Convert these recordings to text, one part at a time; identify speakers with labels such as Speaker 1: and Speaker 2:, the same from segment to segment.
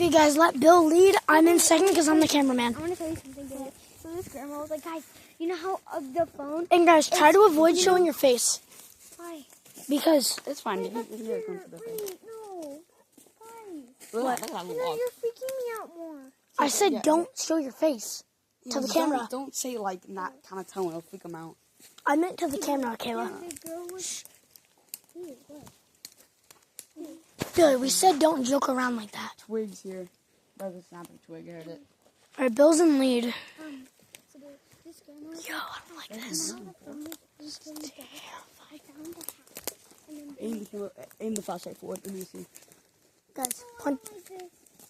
Speaker 1: Okay, guys, let Bill lead. I'm in second because I'm the cameraman.
Speaker 2: I want to tell you something, guys. So this grandma was like, guys, you know how the phone...
Speaker 1: And guys, try to avoid showing your face.
Speaker 2: Why?
Speaker 1: Because...
Speaker 3: It's fine.
Speaker 2: Wait,
Speaker 3: You can hear it come to the face.
Speaker 2: wait, no. Why?
Speaker 3: What?
Speaker 2: You're freaking me out more.
Speaker 1: I said don't show your face to the camera.
Speaker 3: Don't say like that kind of tone. It'll freak them out.
Speaker 1: I meant to the camera, Kayla.
Speaker 2: The girl was...
Speaker 1: Billy, we said don't joke around like that.
Speaker 3: Twig's here. Brother snapping twig. I heard it.
Speaker 1: All right, Bill's in lead.
Speaker 2: So this grandma was
Speaker 1: Yo, I don't like this.
Speaker 3: Aim the flashlight forward. Let me see.
Speaker 1: Guys, point.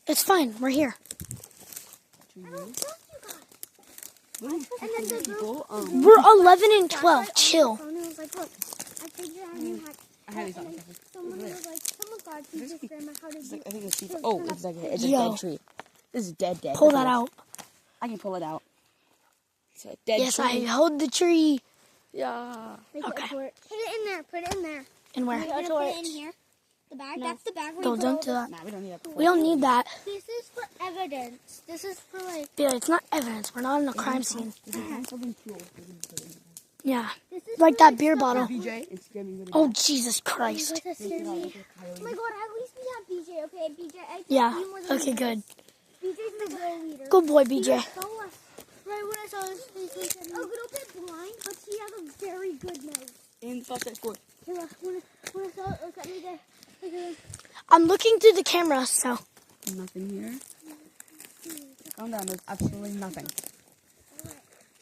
Speaker 1: It's fine. We're here.
Speaker 2: And then the girl...
Speaker 1: We're 11 and 12. Chill.
Speaker 2: was like, look, I figured out a new hack. Someone was like, someone's got to teach this grandma how to do
Speaker 3: I think it's oh, it's like it's a
Speaker 1: Yo.
Speaker 3: dead tree. This is dead.
Speaker 1: Pull that out.
Speaker 3: I can pull it out. It's a dead
Speaker 1: Yes,
Speaker 3: tree.
Speaker 1: I hold the tree.
Speaker 3: Yeah.
Speaker 1: Okay.
Speaker 2: Put it in there. Put it in there.
Speaker 1: And where?
Speaker 2: You're gonna put it in here. The bag.
Speaker 1: No.
Speaker 2: That's the bag. Where
Speaker 1: No,
Speaker 2: you put
Speaker 1: don't
Speaker 2: all
Speaker 1: do that.
Speaker 3: Nah, we don't need that.
Speaker 1: We don't need that.
Speaker 2: This is for evidence. This is for like.
Speaker 1: Yeah, it's not evidence. We're not in a crime scene.
Speaker 3: Something cool.
Speaker 1: Yeah.
Speaker 2: This is
Speaker 1: Like
Speaker 2: for,
Speaker 1: that beer bottle.
Speaker 3: BJ, it's getting really
Speaker 1: Oh, Jesus Christ.
Speaker 2: With a scary. Oh my God! At least we have BJ. Okay, BJ. I think
Speaker 1: Yeah.
Speaker 2: you more than
Speaker 1: Okay,
Speaker 2: me.
Speaker 1: good.
Speaker 2: BJ's the girl leader.
Speaker 1: Good boy,
Speaker 2: He
Speaker 1: BJ.
Speaker 2: saw us right when I saw his face. He said, a little bit blind, but he has a very good nose.
Speaker 3: Aim the flashlight forward.
Speaker 2: Kayla, when I saw it, look at me there. Look at him.
Speaker 1: I'm looking through the camera, so.
Speaker 3: Nothing here. Calm down. There's absolutely nothing.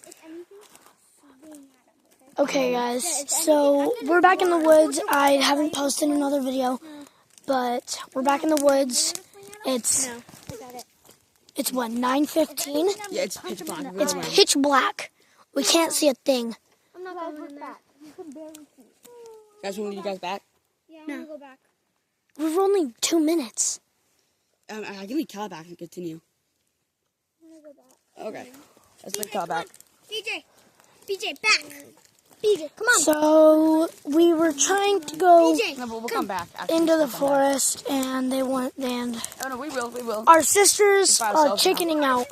Speaker 2: If anything, swing at him,
Speaker 1: Okay, guys. So, we're back in the woods. I haven't posted another video, but we're back in the woods. It's,
Speaker 2: I got it.
Speaker 1: it's what, 9:15?
Speaker 3: Yeah, it's pitch black.
Speaker 1: It's pitch black. We can't see a thing.
Speaker 2: I'm not going back. You can barely see.
Speaker 3: Guys, want to lead you guys back?
Speaker 2: Yeah, I'm going to go back.
Speaker 1: We're only 2 minutes.
Speaker 3: I can lead Cal back and continue.
Speaker 2: I'm going to go back.
Speaker 3: Okay. Let's lead Cal back.
Speaker 2: BJ, back. BJ, come on.
Speaker 1: So, we were trying to go
Speaker 3: No, but we'll come back. After
Speaker 1: into the
Speaker 3: we'll come back.
Speaker 1: forest, and they went, and
Speaker 3: Oh, no, we will.
Speaker 1: our sisters
Speaker 3: By
Speaker 1: are
Speaker 3: ourselves now.
Speaker 1: chickening out.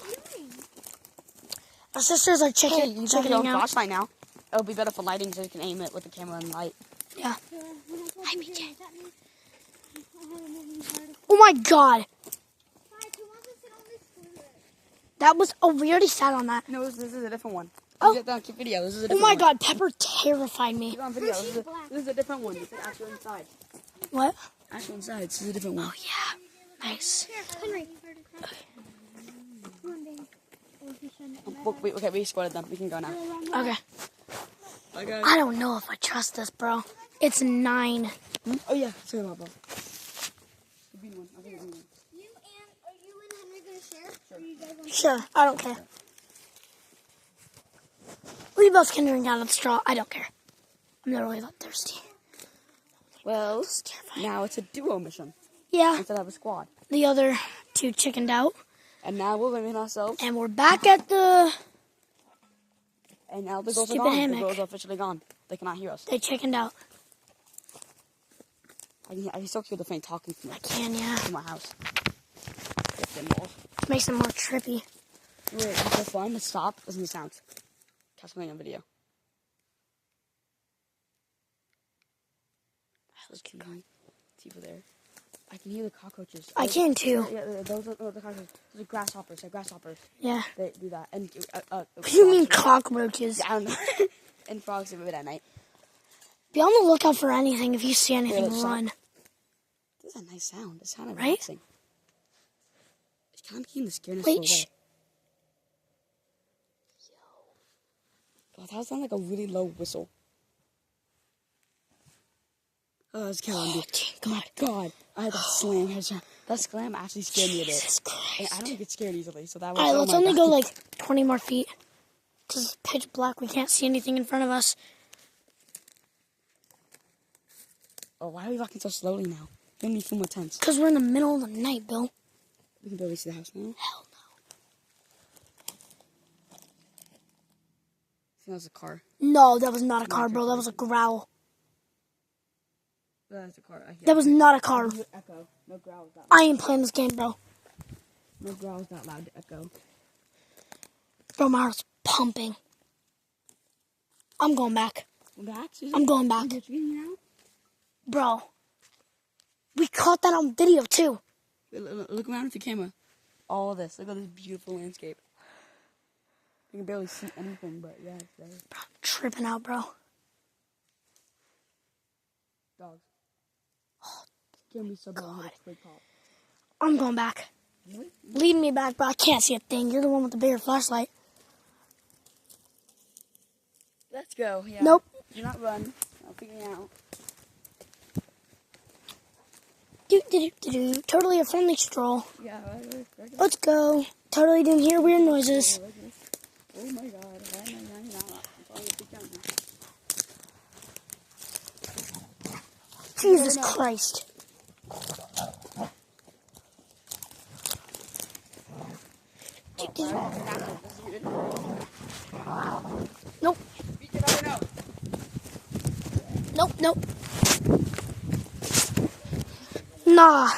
Speaker 1: Our sisters are
Speaker 3: Hey, you take your own
Speaker 1: chickening out.
Speaker 3: flashlight now. It'll be better for lighting so you can aim it with the camera and light.
Speaker 1: Yeah.
Speaker 2: Hi,
Speaker 1: BJ. Oh my God. That was, oh, we already sat on that.
Speaker 3: No, this is a different one.
Speaker 1: Oh.
Speaker 3: Keep video. This is a
Speaker 1: Oh
Speaker 3: different
Speaker 1: my
Speaker 3: one.
Speaker 1: God, Pepper terrified me.
Speaker 3: Keep on video. This is a different one. This is actual inside.
Speaker 1: What?
Speaker 3: Actual inside. This is a different one.
Speaker 1: Oh yeah, nice.
Speaker 2: Henry.
Speaker 3: Okay, we squatted them. We can go now.
Speaker 1: Okay.
Speaker 3: Okay.
Speaker 1: I don't know if I trust this, bro. It's 9.
Speaker 3: Oh yeah, sorry about that. The green one. I think the green one.
Speaker 2: Are you and Henry going to share? Or you guys want
Speaker 1: Sure, I don't care. We both can drink out of the straw. I don't care. I'm literally that thirsty.
Speaker 3: Well,
Speaker 1: It's terrifying.
Speaker 3: now it's a duo mission
Speaker 1: Yeah,
Speaker 3: instead of a squad.
Speaker 1: the other 2 chickened out.
Speaker 3: And now we're living ourselves.
Speaker 1: And we're back at the...
Speaker 3: And now the girls are
Speaker 1: Stupid
Speaker 3: gone.
Speaker 1: hammock.
Speaker 3: The girls are officially gone. They cannot hear us.
Speaker 1: They chickened out.
Speaker 3: I can still hear the faint talking from
Speaker 1: I can, yeah.
Speaker 3: my house. It
Speaker 1: Makes it more trippy.
Speaker 3: Wait, is it fun to stop? Listen to the sounds. Catch me on video. Let's keep going. See over there. I can hear the cockroaches.
Speaker 1: I can too.
Speaker 3: Yeah, those are the cockroaches. Those are grasshoppers. They're grasshoppers.
Speaker 1: Yeah.
Speaker 3: They do that. And
Speaker 1: What do you mean cockroaches?
Speaker 3: I don't know. And frogs do it at night.
Speaker 1: Be on the lookout for anything. If you see anything,
Speaker 3: let's stop.
Speaker 1: run.
Speaker 3: This is a nice sound. It's kind of
Speaker 1: Right?
Speaker 3: relaxing. It's kind of keeping the scariness
Speaker 1: Wait,
Speaker 3: away.
Speaker 1: shh.
Speaker 3: God, that sounds like a really low whistle. Oh, that's killing me.
Speaker 1: Oh my
Speaker 3: God, I had that slam headshot. That slam actually scared me a bit.
Speaker 1: Jesus
Speaker 3: And
Speaker 1: Christ.
Speaker 3: I don't get scared easily, so that was.
Speaker 1: Alright,
Speaker 3: oh
Speaker 1: let's
Speaker 3: my
Speaker 1: only
Speaker 3: God.
Speaker 1: go like 20 more feet. Because it's pitch black. We can't see anything in front of us.
Speaker 3: Oh, why are we walking so slowly now? We need 4 more tents.
Speaker 1: Because we're in the middle of the night, Bill.
Speaker 3: We can barely see the house now.
Speaker 1: Hell
Speaker 3: I think that was a car.
Speaker 1: no. No, that was not a car, bro. That was a growl.
Speaker 3: That's a car.
Speaker 1: That was not a car.
Speaker 3: Echo. No growl.
Speaker 1: I ain't playing this game, bro.
Speaker 3: My growl's not loud to echo.
Speaker 1: Bro, my heart's pumping. I'm going back.
Speaker 3: Back, Susan?
Speaker 1: I'm going back.
Speaker 3: What you getting out?
Speaker 1: Bro, we caught that on video too.
Speaker 3: Look around with your camera. All of this. Look at this beautiful landscape. You can barely see anything, but yeah, it's there.
Speaker 1: Bro, I'm tripping out, bro.
Speaker 3: Dogs. Can be so bad.
Speaker 1: I'm going back.
Speaker 3: Really?
Speaker 1: Lead me back, bro. I can't see a thing. You're the one with the bigger flashlight.
Speaker 3: Let's go. Yeah.
Speaker 1: Nope.
Speaker 3: Do not run. I'll figure it out.
Speaker 1: Do. Totally a friendly stroll.
Speaker 3: Yeah, right.
Speaker 1: Let's go. Totally didn't hear weird noises.
Speaker 3: Oh my god. Why am I running out? I'm falling asleep down now.
Speaker 1: Jesus Christ. Nope. Nope. Nah.